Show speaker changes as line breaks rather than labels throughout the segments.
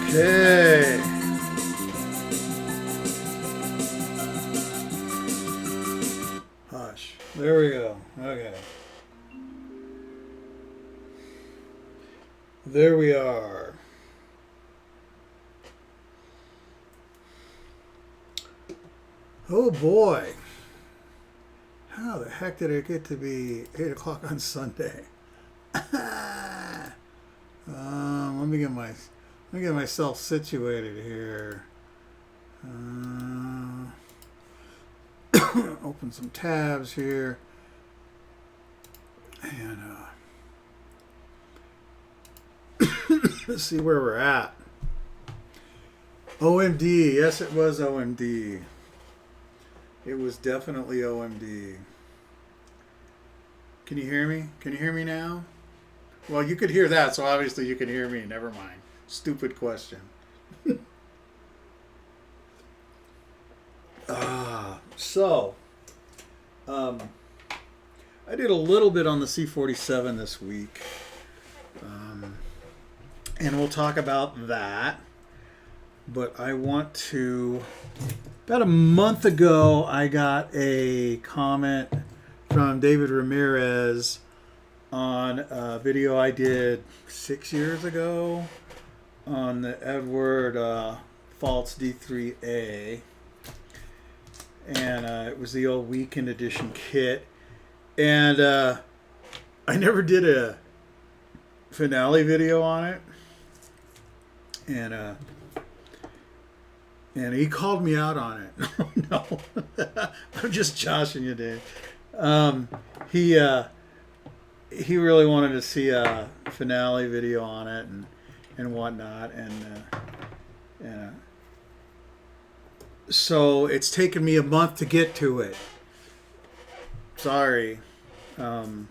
Okay. Hush. There we go. Okay. There we are. Oh boy. How the heck did it get to be 8 o'clock on Sunday? Let me get myself situated here. Open some tabs here. And let's see where we're at. OMD. Yes, it was OMD. It was definitely OMD. Can you hear me? Can you hear me now? Well, you could hear that, so obviously you can hear me. Never mind. Stupid question. So, I did a little bit on the C-47 this week. And we'll talk about that. But I want to... About a month ago, I got a comment from David Ramirez on a video I did 6 years ago on the Edward Pfaltz D3A. And it was the old weekend edition kit. And I never did a finale video on it. And he called me out on it. No, I'm just joshing you, Dave. He really wanted to see a finale video on it and whatnot, and so it's taken me a month to get to it. Sorry. So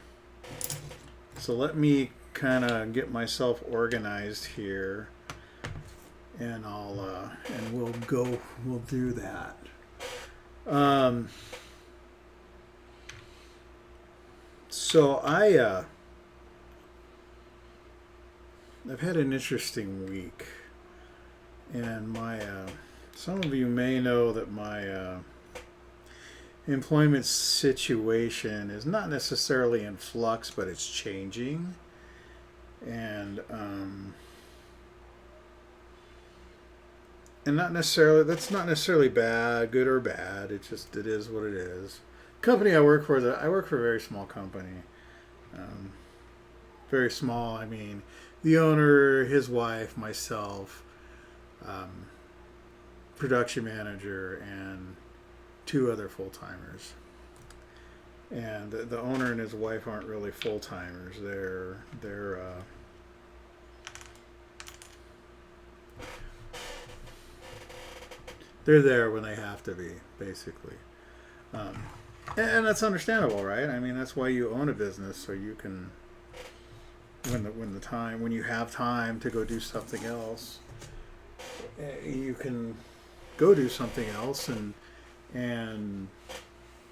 let me kind of get myself organized here. And we'll do that. So I've had an interesting week, and some of you may know that my employment situation is not necessarily in flux, but it's changing, and not necessarily, that's not necessarily bad, good or bad. It is what it is. Company I work for, I work for a very small company. Very small, I mean, the owner, his wife, myself, production manager, and 2 other full-timers. And the owner and his wife aren't really full-timers. They're there when they have to be, basically. And that's understandable, right? I mean, that's why you own a business, so you can, when you have time to go do something else, you can go do something else, and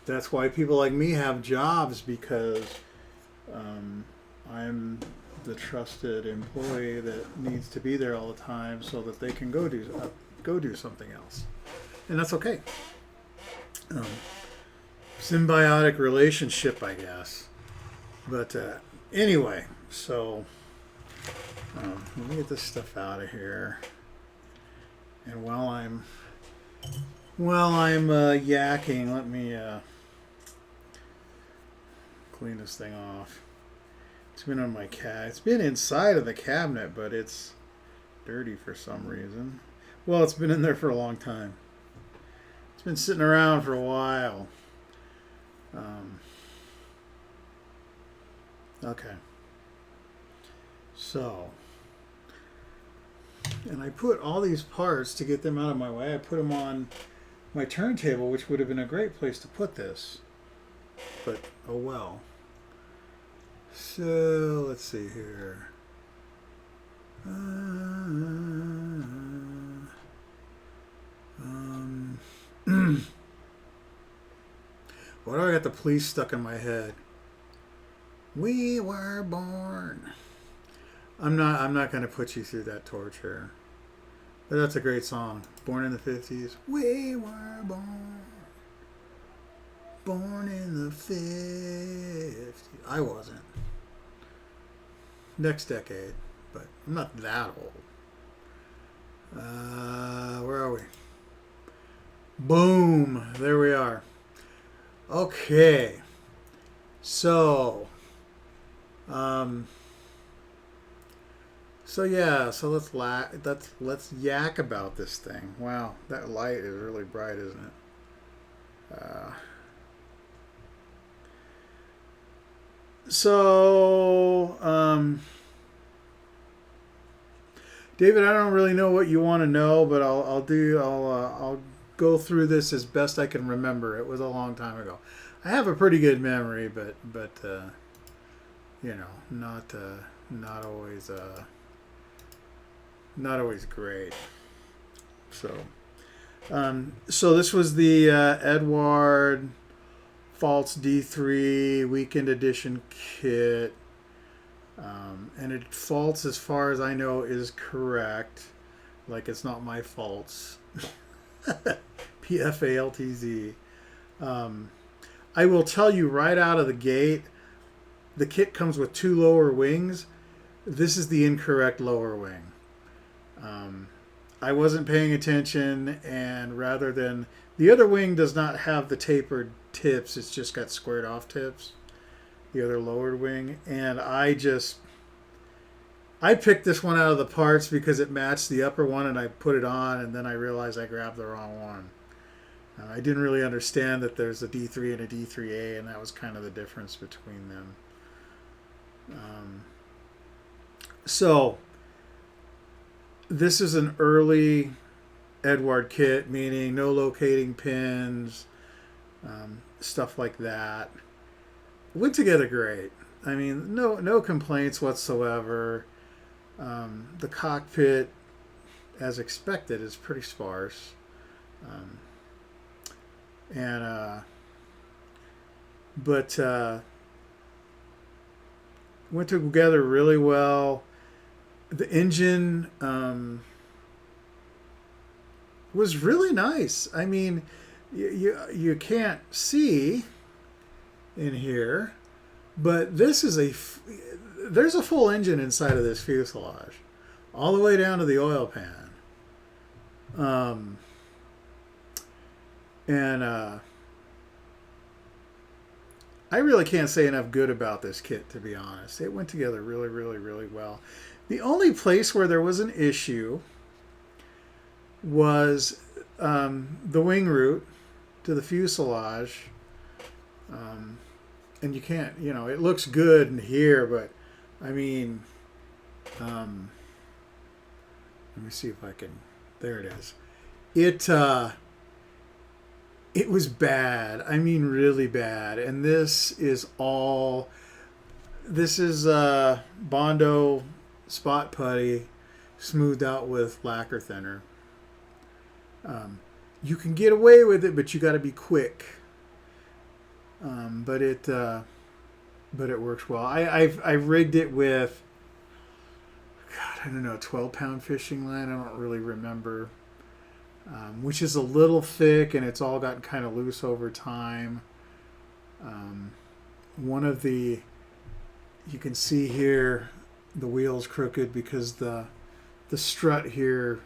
that's why people like me have jobs, because I'm the trusted employee that needs to be there all the time, so that they can go do something else. And that's okay. Symbiotic relationship, I guess. But anyway, so let me get this stuff out of here. And while I'm yakking, let me clean this thing off. It's been on my It's been inside of the cabinet, but it's dirty for some reason. Well, it's been in there for a long time. It's been sitting around for a while. Okay. So, and I put all these parts, to get them out of my way, I put them on my turntable, which would have been a great place to put this. But, oh well. So, let's see here. Why do I got the police stuck in my head? We were born. I'm not going to put you through that torture. But that's a great song. Born in the 50s. We were born in the 50s. I wasn't. Next decade. But I'm not that old. Where are we? Boom. There we are. Okay. So, so let's yak about this thing. Wow, that light is really bright, isn't it? David, I don't really know what you want to know, but I'll go through this as best I can remember. It was a long time ago. I have a pretty good memory, but not always great. So this was the Edward Pfaltz D3 Weekend Edition kit. And Pfaltz, as far as I know, is correct. Like, it's not my faults. Pfaltz. I will tell you right out of the gate, the kit comes with 2 lower wings. This is the incorrect lower wing. I wasn't paying attention, and rather than... The other wing does not have the tapered tips. It's just got squared off tips. The other lowered wing. And I picked this one out of the parts because it matched the upper one, and I put it on, and then I realized I grabbed the wrong one. I didn't really understand that there's a D3 and a D3A, and that was kind of the difference between them. So this is an early Edward kit, meaning no locating pins, stuff like that. Went together great. I mean, no complaints whatsoever. The cockpit, as expected, is pretty sparse. But went together really well. The engine was really nice. I mean, you can't see in here, but there's a full engine inside of this fuselage, all the way down to the oil pan. I really can't say enough good about this kit, to be honest. It went together really, really, really well. The only place where there was an issue was the wing root to the fuselage. And you can't, it looks good in here, but I mean, let me see if I can, there it is. It was bad. I mean, really bad. And this is Bondo spot putty smoothed out with lacquer thinner. You can get away with it, but you got to be quick. But it works well. I rigged it with, I don't know, a 12-pound fishing line. I don't really remember. Which is a little thick, and it's all gotten kind of loose over time. You can see here, the wheel's crooked because the strut here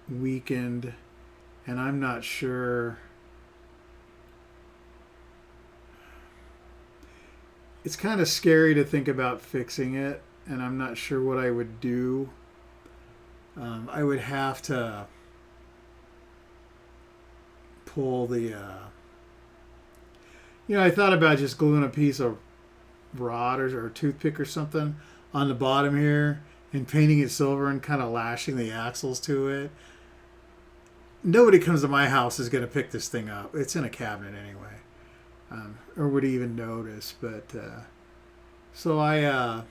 weakened, and I'm not sure. It's kind of scary to think about fixing it, and I'm not sure what I would do. I would have to pull the I thought about just gluing a piece of rod or toothpick or something on the bottom here and painting it silver and kind of lashing the axles to it. Nobody comes to my house is going to pick this thing up. It's in a cabinet anyway, or would even notice. But so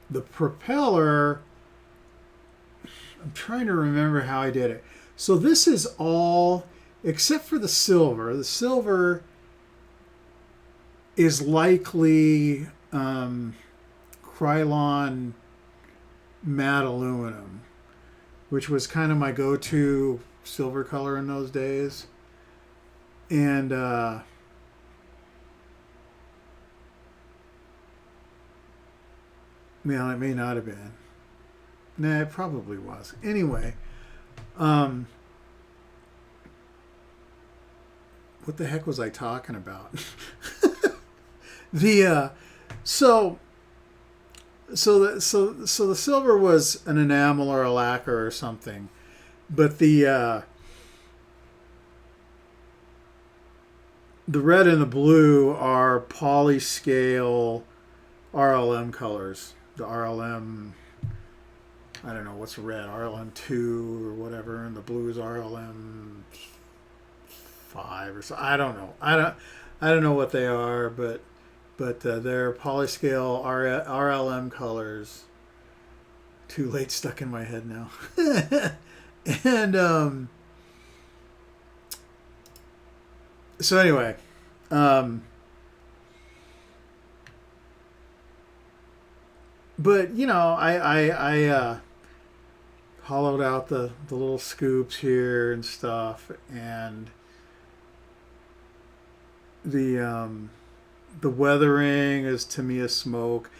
the propeller, I'm trying to remember how I did it. So this is all, except for the silver. The silver is likely Krylon matte aluminum, which was kind of my go-to silver color in those days. And well, it may not have been. Nah, it probably was. Anyway, what the heck was I talking about? The so the silver was an enamel or a lacquer or something, but the red and the blue are polyscale RLM colors. The RLM, I don't know what's red, RLM2 or whatever, and the blue is RLM5 or so. I don't know. I don't know what they are, but they're polyscale RLM colors. Too late, stuck in my head now. And so anyway, but you know, I hollowed out the little scoops here and stuff, and the weathering is to me a smoke.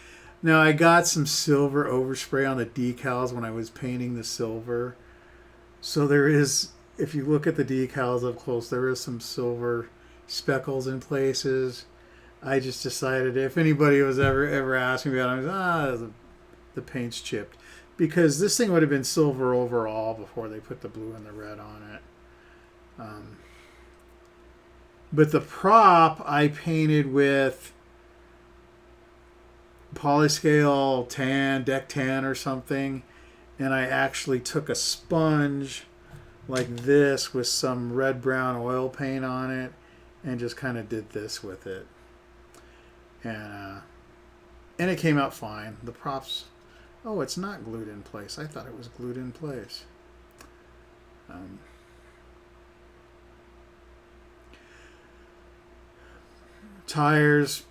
Now I got some silver overspray on the decals when I was painting the silver, so there is, if you look at the decals up close, there is some silver speckles in places. I just decided if anybody was ever asking me about it, I was, the paint's chipped, because this thing would have been silver overall before they put the blue and the red on it. But the prop I painted with polyscale tan, deck tan or something, and I actually took a sponge like this with some red brown oil paint on it and just kind of did this with it, and it came out fine. The props, oh, it's not glued in place. I thought it was glued in place. Tires,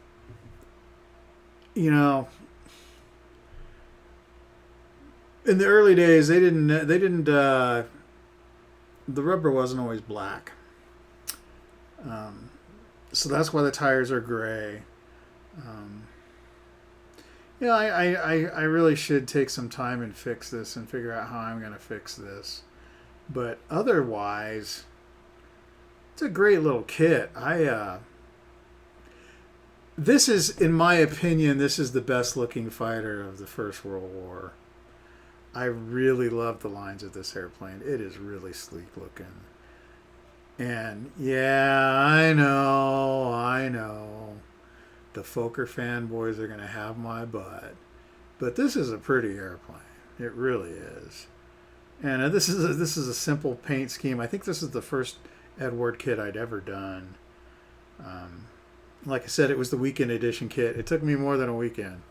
you know, in the early days they didn't the rubber wasn't always black, so that's why the tires are gray. Yeah, I really should take some time and fix this and figure out how I'm going to fix this, but otherwise it's a great little kit. This is, in my opinion, this is the best looking fighter of the First World War. I really love the lines of this airplane. It is really sleek looking. And yeah, I know. The Fokker fanboys are going to have my butt. But this is a pretty airplane. It really is. And this is a simple paint scheme. I think this is the first Edward kit I'd ever done. Like I said, it was the weekend edition kit. It took me more than a weekend.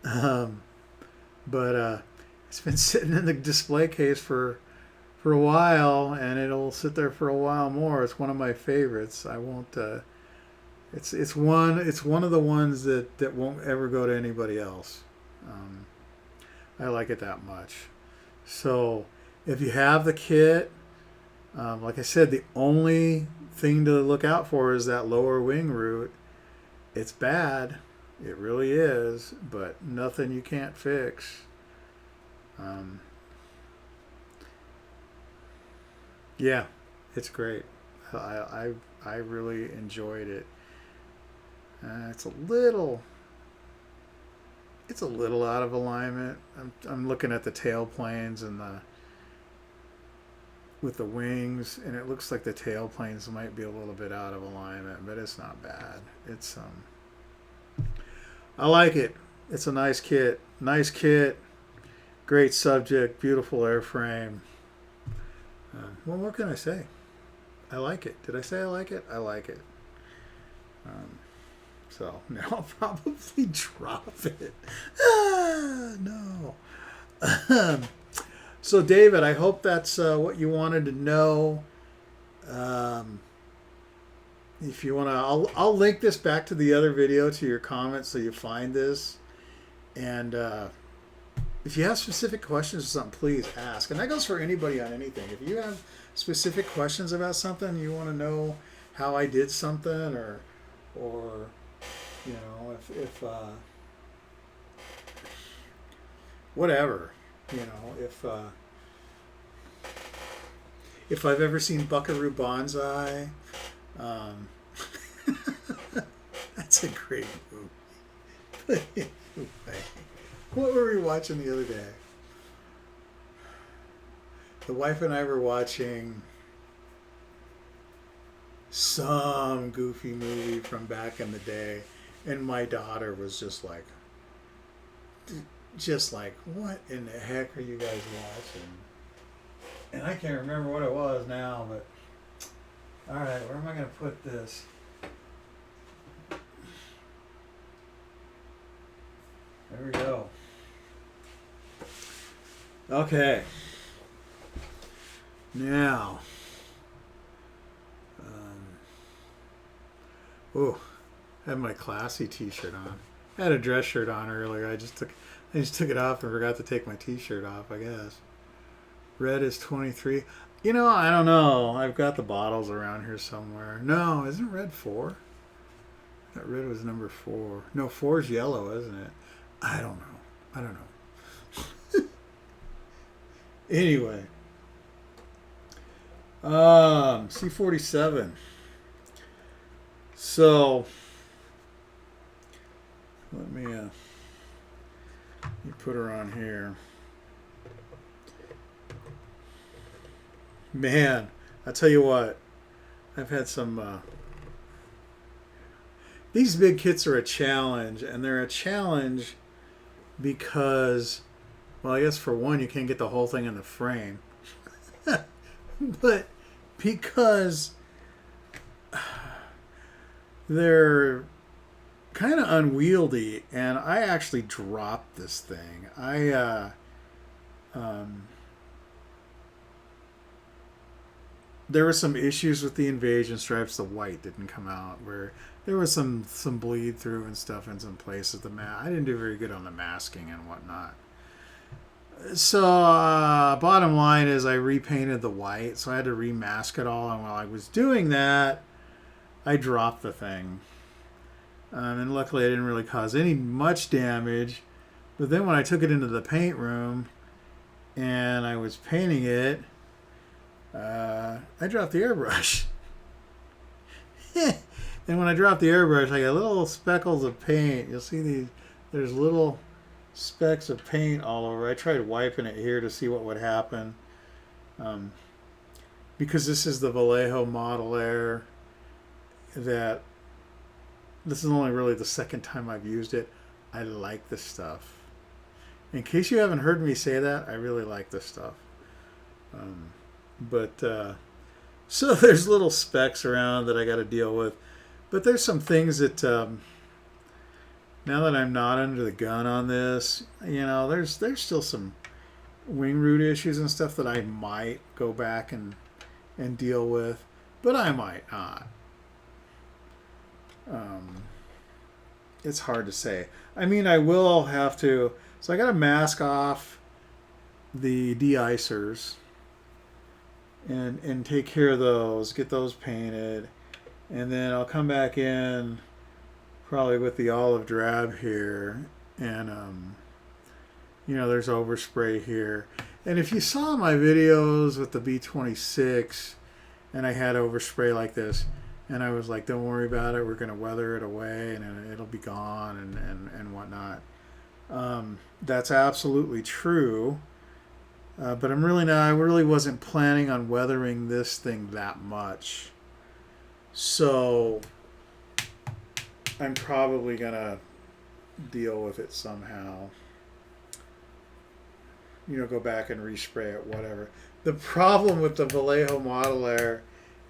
But it's been sitting in the display case for a while, and it'll sit there for a while more. It's one of my favorites. I won't. It's one of the ones that won't ever go to anybody else. I like it that much. So if you have the kit, like I said, the only thing to look out for is that lower wing root. It's bad. It really is, but nothing you can't fix. Yeah, it's great. I really enjoyed it. It's a little out of alignment. I'm looking at the tail planes and with the wings, and it looks like the tail planes might be a little bit out of alignment, but it's not bad. It's I like it. It's a nice kit. Great subject, beautiful airframe. Well, what can I say? I like it. Did I say I like it? I like it. So now I'll probably drop it. No. So David, I hope that's what you wanted to know. If you want to, I'll link this back to the other video to your comments so you find this. And if you have specific questions or something, please ask. And that goes for anybody on anything. If you have specific questions about something, you want to know how I did something, or you know, if whatever, you know, if I've ever seen Buckaroo Banzai, um, that's a great movie. What were we watching the other day? The wife and I were watching some goofy movie from back in the day, and my daughter was just like, what in the heck are you guys watching? And I can't remember what it was now, but all right, where am I going to put this? There we go. Okay. Now, oh, I have my classy T-shirt on. I had a dress shirt on earlier. I just took it off and forgot to take my T-shirt off, I guess. Red is 23. You know, I don't know. I've got the bottles around here somewhere. No, isn't red 4? That red was number 4. No, 4 is yellow, isn't it? I don't know. Anyway. C47. So, let me put her on here. Man, I tell you what, I've had some. These big kits are a challenge, and they're a challenge because, well, I guess for one, you can't get the whole thing in the frame, but because they're kind of unwieldy, and I actually dropped this thing. There were some issues with the invasion stripes. The white didn't come out, where there was some bleed through and stuff in some places. I didn't do very good on the masking and whatnot. So bottom line is I repainted the white, so I had to remask it all. And while I was doing that, I dropped the thing. And luckily I didn't really cause much damage. But then when I took it into the paint room and I was painting it, I dropped the airbrush. And when I dropped the airbrush, I got little speckles of paint. You'll see there's little specks of paint all over. I tried wiping it here to see what would happen. Because this is the Vallejo Model Air, that this is only really the second time I've used it. I like this stuff. In case you haven't heard me say that, I really like this stuff. So there's little specks around that I got to deal with. But there's some things that, now that I'm not under the gun on this, you know, there's still some wing root issues and stuff that I might go back and deal with, but I might not. It's hard to say. I mean, I will have to, so I got to mask off the de-icers and take care of those, get those painted, and then I'll come back in probably with the olive drab here, and you know, there's overspray here. And if you saw my videos with the B26 and I had overspray like this, and I was like, don't worry about it, we're going to weather it away and it'll be gone and whatnot. That's absolutely true. But I really wasn't planning on weathering this thing that much. So I'm probably going to deal with it somehow. You know, go back and respray it, whatever. The problem with the Vallejo Model Air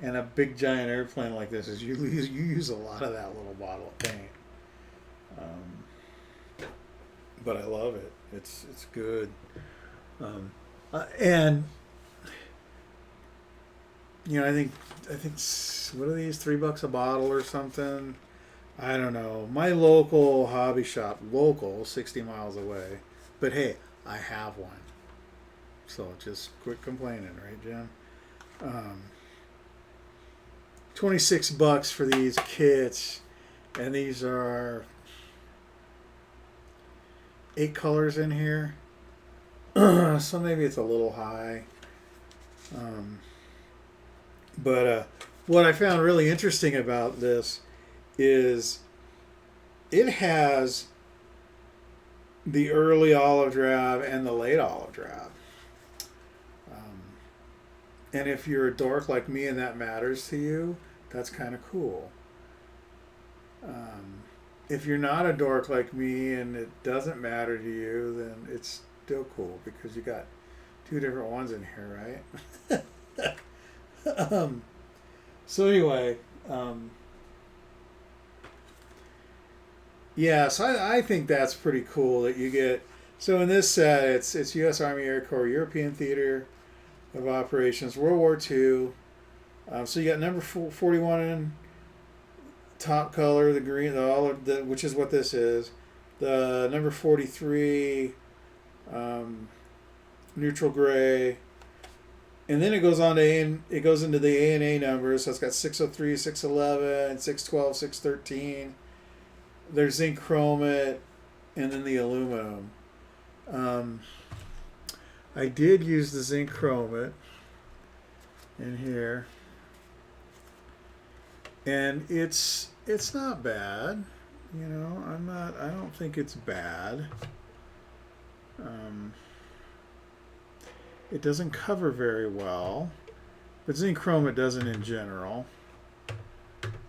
and a big giant airplane like this is you use a lot of that little bottle of paint. But I love it. It's good. And you know, I think what are these, $3 a bottle or something? I don't know. My local hobby shop, 60 miles away. But hey, I have one. So just quit complaining, right, Jim? 26 bucks for these kits, and these are 8 colors in here. So maybe it's a little high. But what I found really interesting about this is it has the early olive drab and the late olive drab. And if you're a dork like me and that matters to you, that's kind of cool. If you're not a dork like me and it doesn't matter to you, then it's still cool because you got 2 different ones in here, right? So anyway, yeah, so I think that's pretty cool that you get. So in this set, it's U.S. Army Air Corps European Theater of Operations, World War II. So you got number 41 in top color, the green, the olive, which is what this is. The number 43, neutral gray. And then it goes on to it goes into the A and A numbers. So it's got 603, 611, 612, 613. There's zinc chromate, and then the aluminum. I did use the zinc chromate in here, and it's not bad. You know, I don't think it's bad. It doesn't cover very well, but zinc chromate doesn't in general.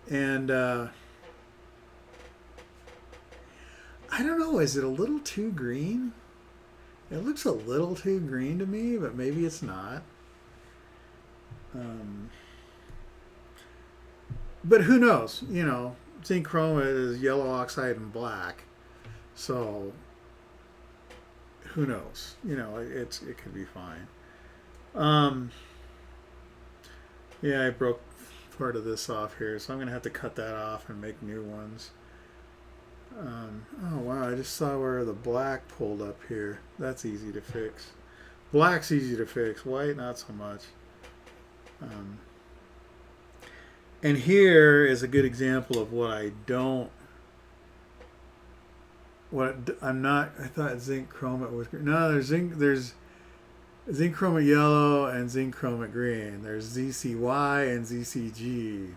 And I don't know, is it a little too green? It looks a little too green to me, but maybe it's not. But who knows? You know, zinc chromate is yellow oxide and black, so who knows? You know, it could be fine. Yeah, I broke part of this off here, so I'm gonna have to cut that off and make new ones. Oh wow, I just saw where the black pulled up here. That's easy to fix. Black's easy to fix. White, not so much. And here is a good example of what I don't. I'm not. I thought zinc chromate was green. No, there's zinc chromate yellow and zinc chromate green. There's ZCY and ZCG.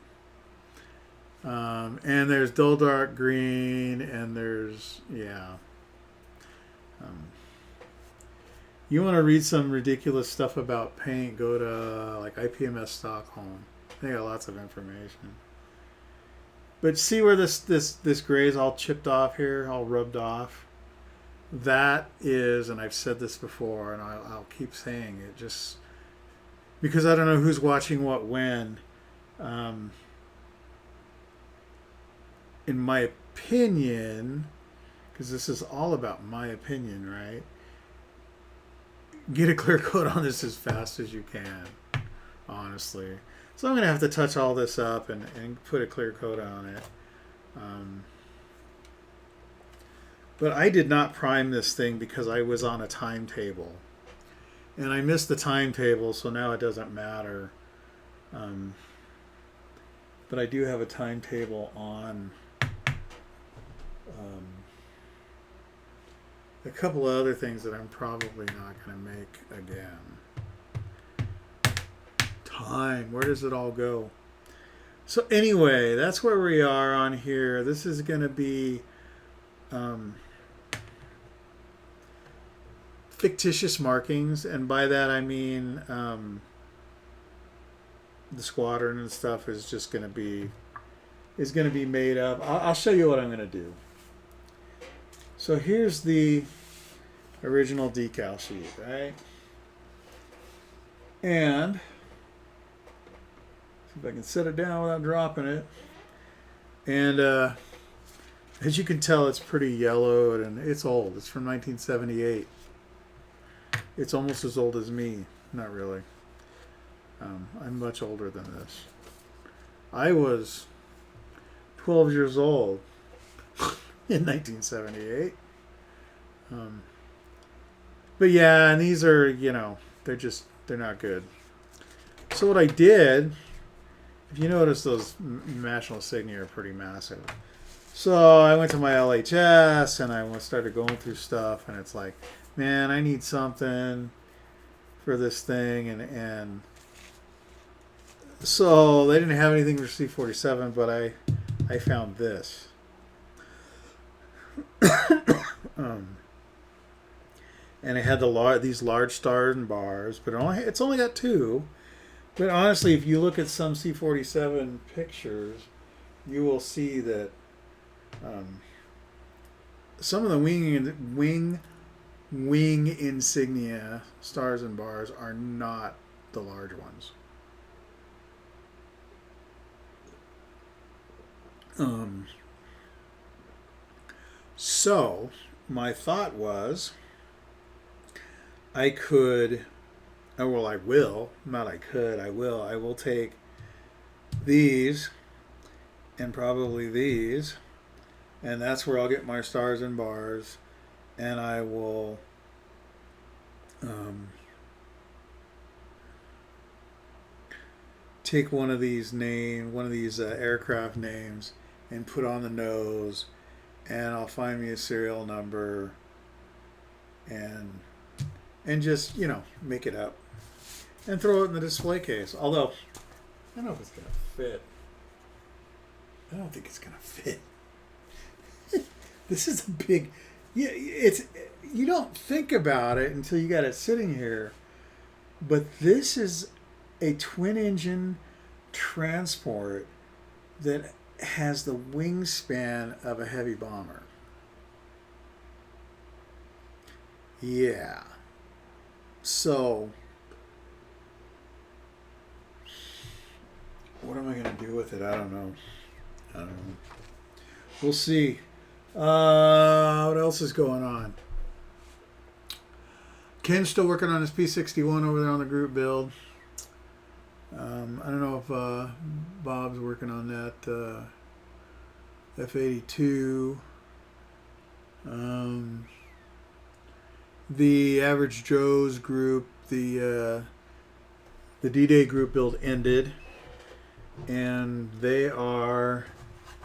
And there's dull dark green, and there's, yeah. You want to read some ridiculous stuff about paint, go to like IPMS Stockholm. They got lots of information. But see where this gray is all chipped off here, all rubbed off? That is, and I've said this before, and I'll keep saying it, just because I don't know who's watching what when. In my opinion, because this is all about my opinion, right? Get a clear coat on this as fast as you can, honestly. So I'm going to have to touch all this up and put a clear coat on it. But I did not prime this thing because I was on a timetable. And I missed the timetable, so now it doesn't matter. But I do have a timetable on a couple of other things that I'm probably not going to make again. Time, where does it all go? So anyway, that's where we are on here. This is going to be fictitious markings, and by that I mean the squadron and stuff is just going to be made up. I'll show you what I'm going to do. So here's the original decal sheet, right? And see if I can set it down without dropping it. And as you can tell, it's pretty yellowed and it's old. It's from 1978. It's almost as old as me. Not really. I'm much older than this. I was 12 years old in 1978. But yeah, and these are, they're not good. So what I did, if you notice, those national insignia are pretty massive. So I went to my LHS and I started going through stuff, and it's like, man, I need something for this thing, and so they didn't have anything for C47, but I found this. And it had these large stars and bars, but it's only got two. But honestly, if you look at some C47 pictures, you will see that some of the wing insignia stars and bars are not the large ones. So my thought was I could, well, I will, not I could, I will take these and probably these, and that's where I'll get my stars and bars, and I will take one of these aircraft names and put on the nose, and I'll find me a serial number and just, make it up and throw it in the display case. Although, I don't know if it's going to fit. I don't think it's going to fit. This is a big, you don't think about it until you got it sitting here, but this is a twin engine transport that has the wingspan of a heavy bomber. Yeah. So, what am I going to do with it? I don't know. We'll see. What else is going on? Ken's still working on his P61 over there on the group build. I don't know if Bob's working on that F82. The Average Joe's group, the D-Day group build ended, and the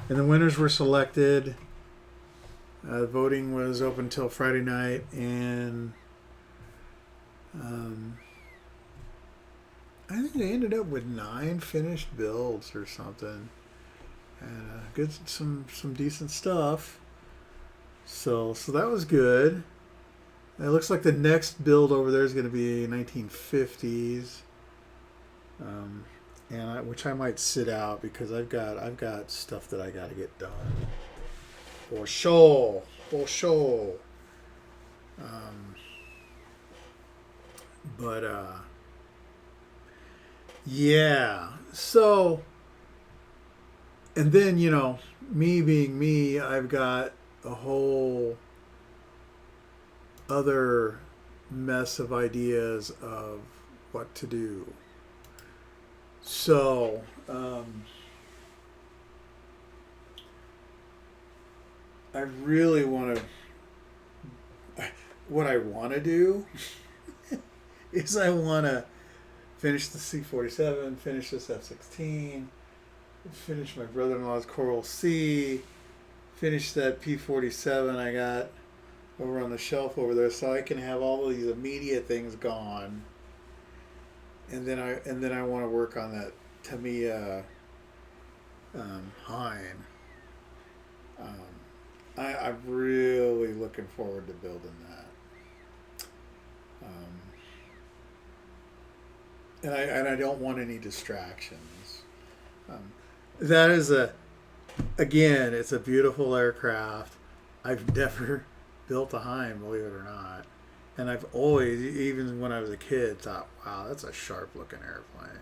winners were selected. Voting was open until Friday night, and I think they ended up with 9 finished builds or something, and some decent stuff. So that was good. It looks like the next build over there is going to be 1950s, which I might sit out because I've got stuff that I got to get done. For sure. Yeah. So, and then, me being me, I've got a whole other mess of ideas of what to do. So, I really want to, what I want to do is I want to finish the C-47, finish this F-16, finish my brother-in-law's Coral C, finish that P-47 I got over on the shelf over there, so I can have all of these immediate things gone, and then I want to work on that Tamiya Hine. I'm really looking forward to building that. And I don't want any distractions. That is it's a beautiful aircraft. I've never built a Hine, believe it or not. And I've always, even when I was a kid, thought, wow, that's a sharp looking airplane.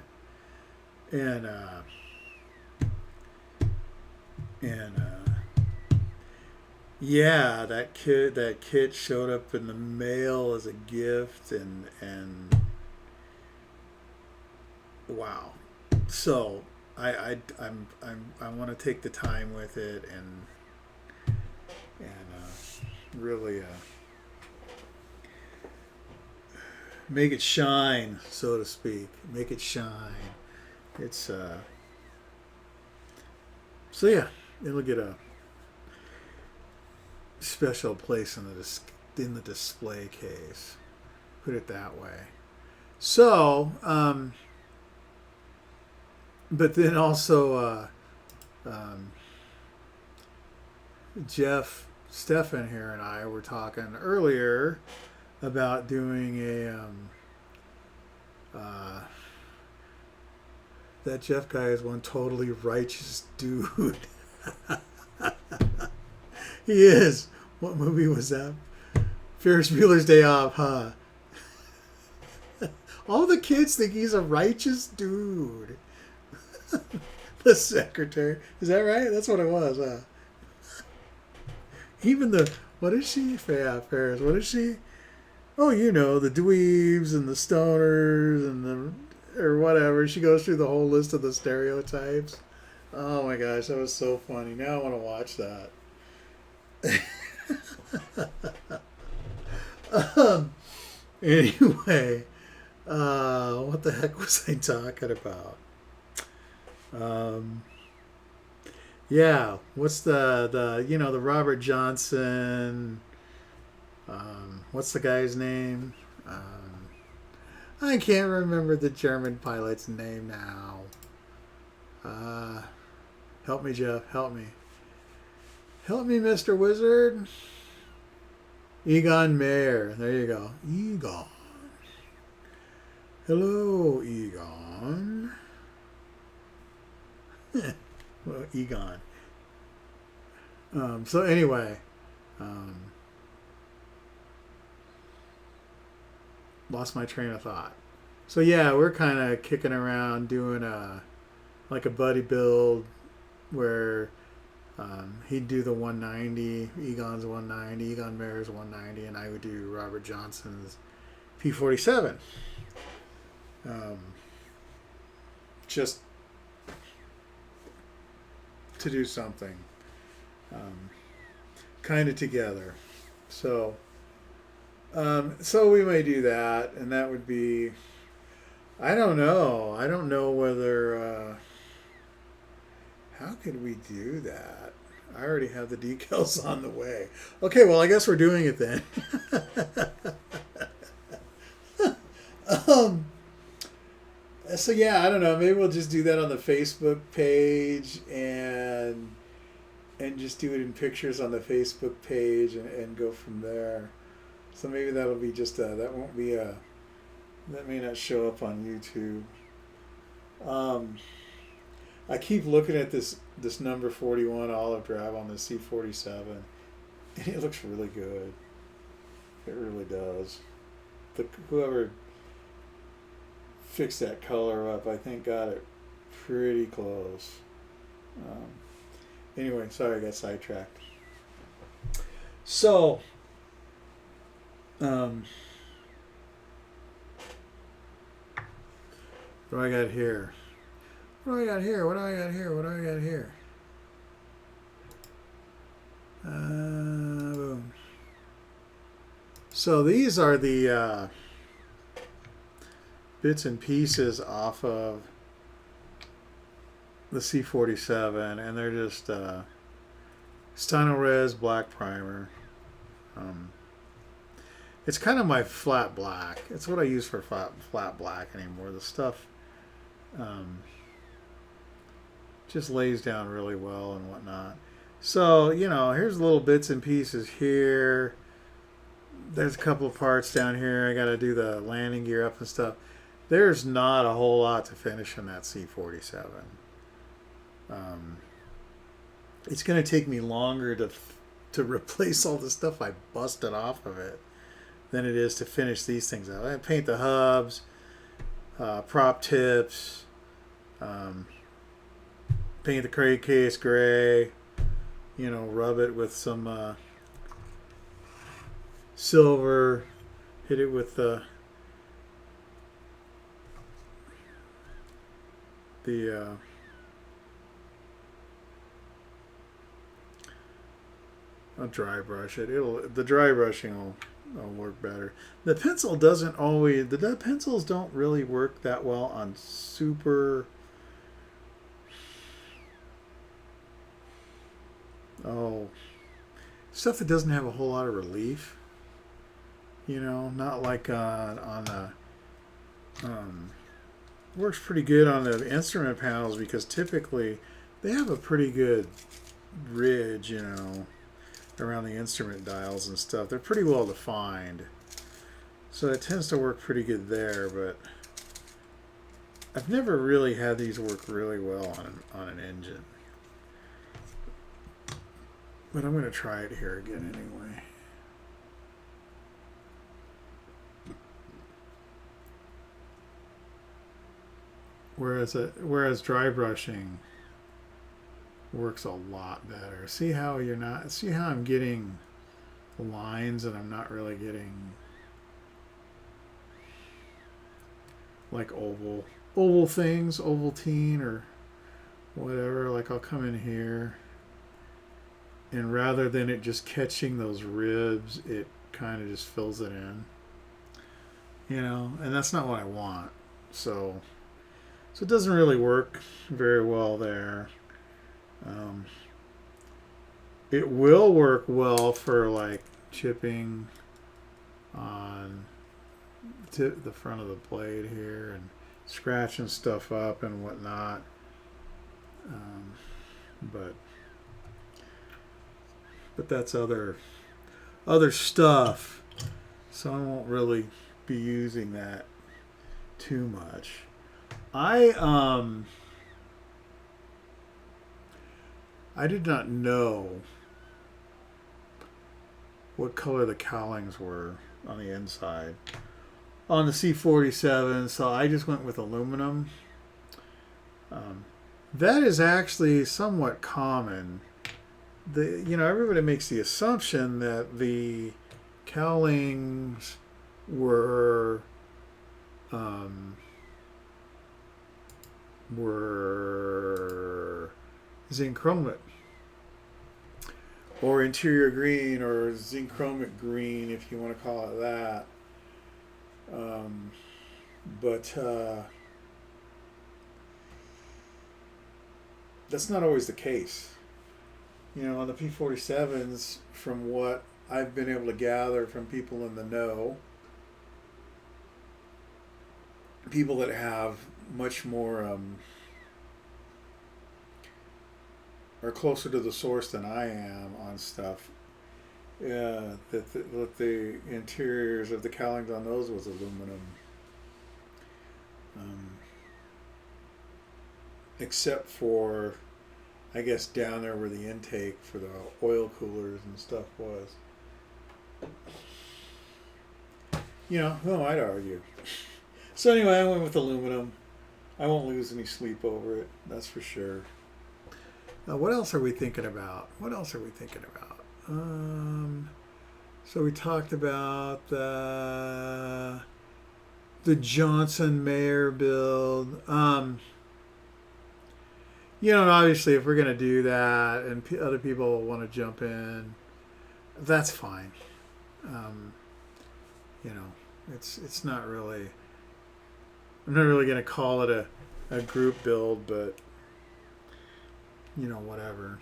Yeah, that kit showed up in the mail as a gift, and wow. So I want to take the time with it and really make it shine, so to speak. Make it shine. It's so yeah, it'll get a special place in the display case. Put it that way. So, but then also Jeff, Stefan here, and I were talking earlier about doing a that Jeff guy is one totally righteous dude. He is. What movie was that? Ferris Bueller's Day Off, huh? All the kids think he's a righteous dude. The secretary. Is that right? That's what it was, huh? Even what is she? Yeah, Ferris. What is she? Oh, the dweebs and the stoners and or whatever. She goes through the whole list of the stereotypes. Oh my gosh, that was so funny. Now I want to watch that. Anyway, what the heck was I talking about? Yeah, what's the Robert Johnson? What's the guy's name? I can't remember the German pilot's name now. Help me, Jeff. Help me. Help me, Mr. Wizard. Egon Mayer. There you go. Egon. Hello, Egon. Well, Egon. So anyway, lost my train of thought. So yeah, we're kind of kicking around doing a buddy build where he'd do the 190, Egon's 190, Egon Mayer's 190, and I would do Robert Johnson's P47. Just to do something kind of together. So we may do that, and that would be, I don't know whether how could we do that? I already have the decals on the way. Okay, well, I guess we're doing it then. So yeah, I don't know. Maybe we'll just do that on the Facebook page and just do it in pictures on the Facebook page and go from there. So maybe that'll be just that may not show up on YouTube. I keep looking at this number 41 olive drab on the C47, and it looks really good. It really does. Whoever fixed that color up, I think, got it pretty close. Anyway, sorry I got sidetracked. So, what do I got here? What do I got here? Boom. So these are the bits and pieces off of the C47, and they're just Stynylrez black primer. It's kind of my flat black. It's what I use for flat black anymore. The stuff just lays down really well and whatnot. So, here's little bits and pieces here. There's a couple of parts down here. I got to do the landing gear up and stuff. There's not a whole lot to finish in that C47. It's going to take me longer to replace all the stuff I busted off of it than it is to finish these things out. I paint the hubs, prop tips, paint the crate case gray, rub it with some silver, hit it with the I'll dry brush it. The dry brushing will will work better. The pencil doesn't always. The pencils don't really work that well on super. Oh, stuff that doesn't have a whole lot of relief. You know, not like on a. Works pretty good on the instrument panels because typically they have a pretty good ridge, you know, around the instrument dials and stuff. They're pretty well defined. So it tends to work pretty good there, but I've never really had these work really well on an engine. But I'm going to try it here again anyway. Whereas dry brushing works a lot better. See how I'm getting lines and I'm not really getting like oval things, Ovaltine or whatever. Like I'll come in here and rather than it just catching those ribs, it kind of just fills it in. You know, and that's not what I want. So it doesn't really work very well there. It will work well for like chipping on the front of the blade here and scratching stuff up and whatnot. But that's other stuff. So I won't really be using that too much. I did not know what color the cowlings were on the inside on the C47, so I just went with aluminum. That is actually somewhat common. Everybody makes the assumption that the cowlings were zinc chromate or interior green or zinc chromate green, if you want to call it that. But that's not always the case. You know, on the P47s, from what I've been able to gather from people in the know, people that have much more are closer to the source than I am on stuff. That the interiors of the cowlings on those was aluminum, except for, I guess, down there where the intake for the oil coolers and stuff was. You know, who am I to argue? So anyway, I went with aluminum. I won't lose any sleep over it, that's for sure. What else are we thinking about? So we talked about the Johnson Mayer build. Obviously, if we're going to do that and other people want to jump in, that's fine. It's not really. I'm not really going to call it a group build, but whatever.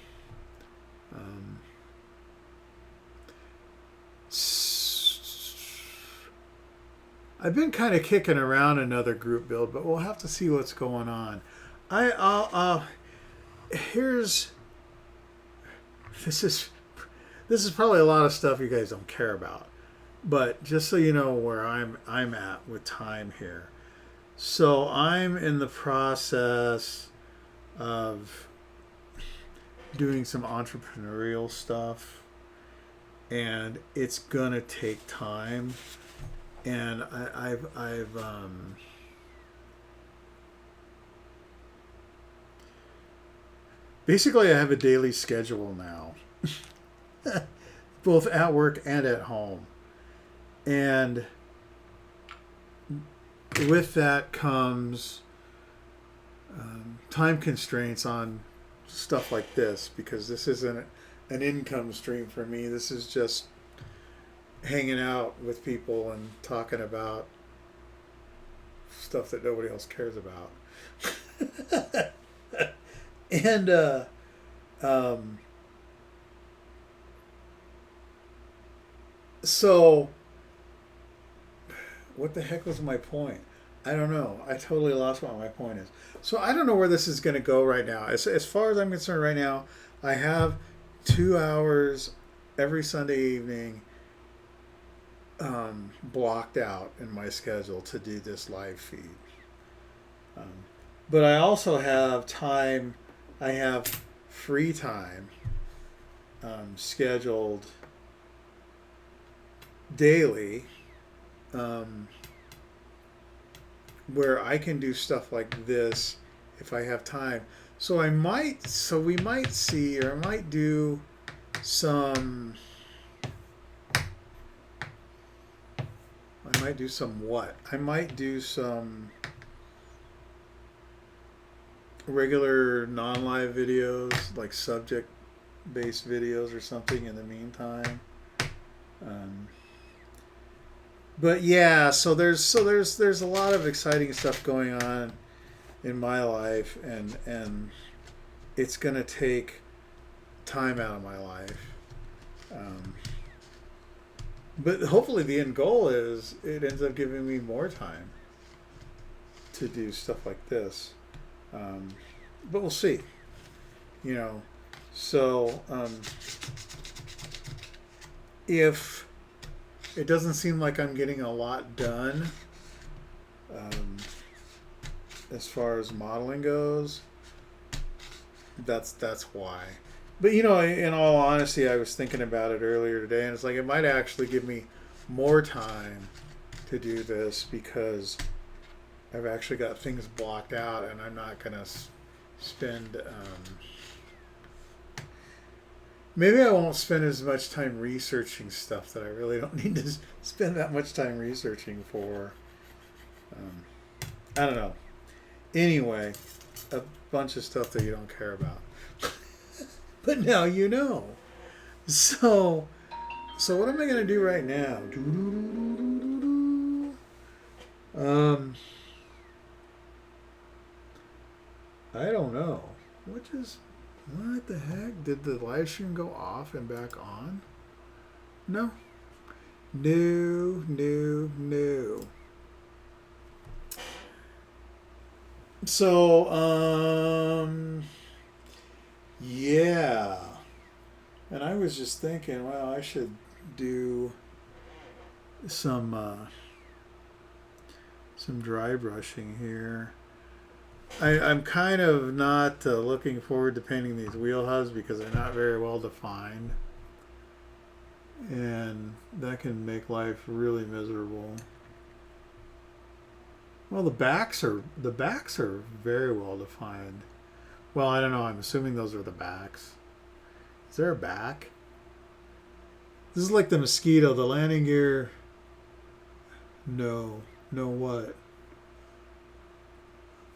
I've been kind of kicking around another group build, but we'll have to see what's going on. This is probably a lot of stuff you guys don't care about, but just so you know where I'm at with time here. So I'm in the process of doing some entrepreneurial stuff, and it's gonna take time. And I've basically I have a daily schedule now, both at work and at home, and with that comes time constraints on stuff like this, because this isn't an income stream for me. This is just hanging out with people and talking about stuff that nobody else cares about. And um, so, what the heck was my point? I don't know. I totally lost what my point is. So I don't know where this is going to go right now. As far as I'm concerned, right now, I have 2 hours every Sunday evening blocked out in my schedule to do this live feed. Um, but I also have time. I have free time scheduled daily, um, where I can do stuff like this if I have time. So we might see, or I might do some. I might do some what? I might do some regular non-live videos, like subject-based videos or something in the meantime. Um, but yeah, so there's a lot of exciting stuff going on in my life, and it's gonna take time out of my life. Um, but hopefully, the end goal is it ends up giving me more time to do stuff like this. But we'll see. You know, so if it doesn't seem like I'm getting a lot done um, as far as modeling goes, that's why. But you know, in all honesty, I was thinking about it earlier today, and it's like it might actually give me more time to do this because I've actually got things blocked out, and I'm not gonna spend. Maybe I won't spend as much time researching stuff that I really don't need to spend that much time researching for. I don't know. Anyway, a bunch of stuff that you don't care about. But now you know. So what am I going to do right now? I don't know. What the heck? Did the live stream go off and back on? No. No. So, yeah. And I was just thinking, well, I should do some dry brushing here. I'm kind of not looking forward to painting these wheel hubs because they're not very well defined, and that can make life really miserable. Well, the backs are very well defined. Well, I don't know. I'm assuming those are the backs. Is there a back? This is like the mosquito, the landing gear. No what?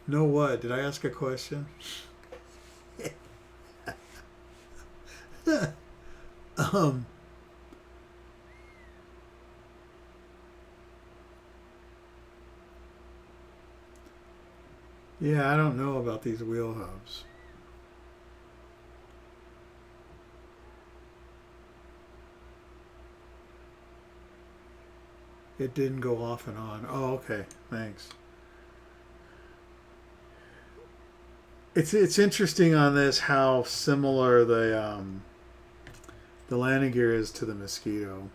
No what? Did I ask a question? Yeah, I don't know about these wheel hubs. It didn't go off and on. Oh, okay. Thanks. It's interesting on this how similar the landing gear is to the mosquito.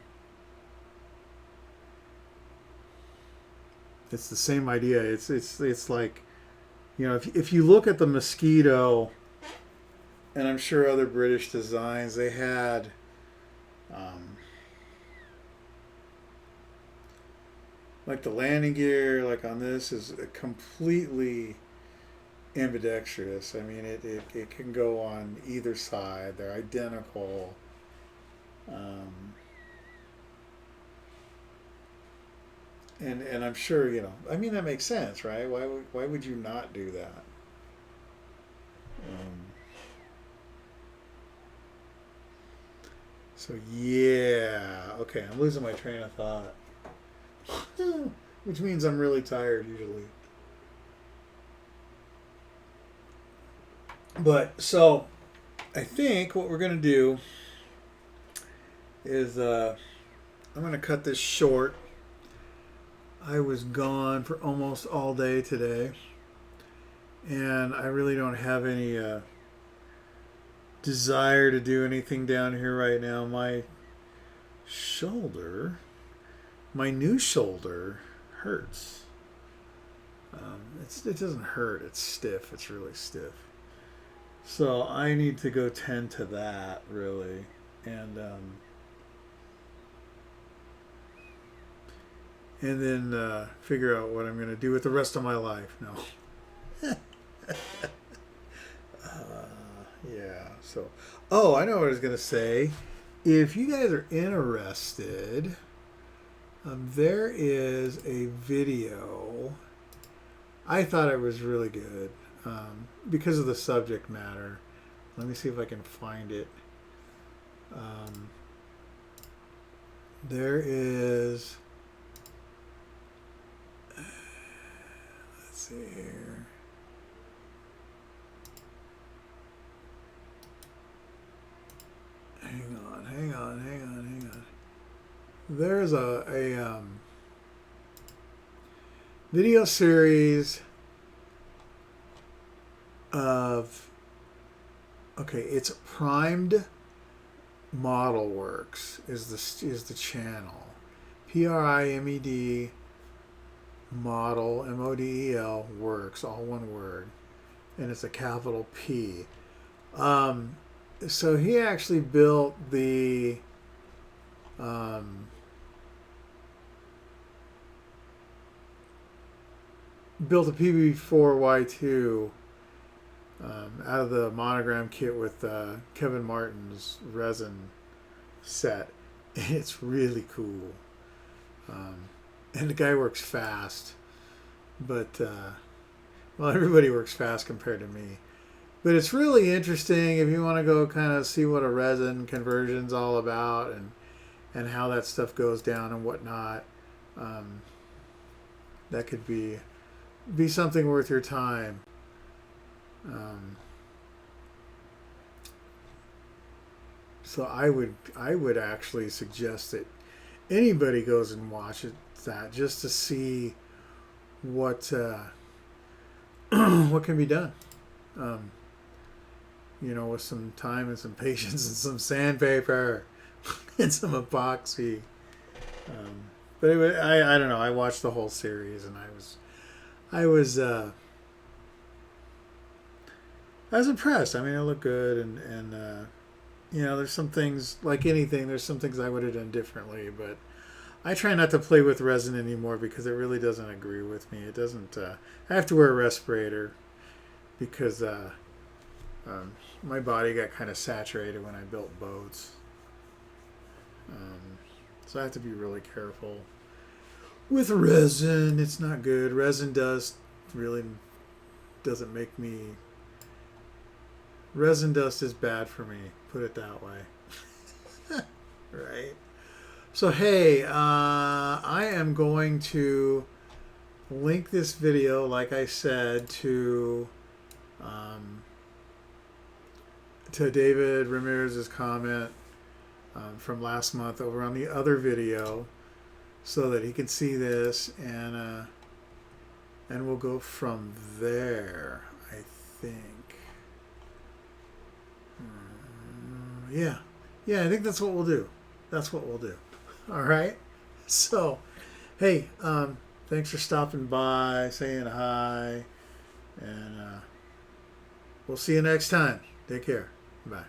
It's the same idea. It's like, you know, if you look at the mosquito, and I'm sure other British designs, they had like the landing gear, like on this, is completely ambidextrous. I mean, it can go on either side. They're identical. And I'm sure, you know, I mean, that makes sense, right? Why would you not do that? So yeah, okay, I'm losing my train of thought, which means I'm really tired usually. But so I think what we're gonna do is I'm gonna cut this short. I was gone for almost all day today, and I really don't have any desire to do anything down here right now. My shoulder, my new shoulder, hurts. It doesn't hurt. It's stiff. It's really stiff. So I need to go tend to that really, and then figure out what I'm going to do with the rest of my life. No. Yeah. So, oh, I know what I was going to say. If you guys are interested, there is a video. I thought it was really good because of the subject matter. Let me see if I can find it. There is. Let's see here. Hang on. There's a video series of, okay, it's Primed Model Works is the channel. PRIMED Model MODEL Works, all one word, and it's a capital P. So he actually built the built a PB4Y2 out of the monogram kit with Kevin Martin's resin set. It's really cool. And the guy works fast, but well, everybody works fast compared to me. But it's really interesting if you want to go kind of see what a resin conversion's all about and how that stuff goes down and whatnot. That could be something worth your time. So I would actually suggest that anybody goes and watches that just to see what what can be done. With some time and some patience and some sandpaper and some epoxy. But I don't know. I watched the whole series and I was impressed. I mean, it looked good and there's some things, like anything, there's some things I would have done differently, but I try not to play with resin anymore because it really doesn't agree with me. It doesn't. I have to wear a respirator because my body got kind of saturated when I built boats. So I have to be really careful with resin. It's not good. Resin dust really doesn't make me. Resin dust is bad for me. Put it that way. Right. So hey, I am going to link this video, like I said, to David Ramirez's comment from last month over on the other video, so that he can see this, and we'll go from there. I think. Yeah. I think that's what we'll do. All right. So, hey, thanks for stopping by, saying hi, and we'll see you next time. Take care. Bye.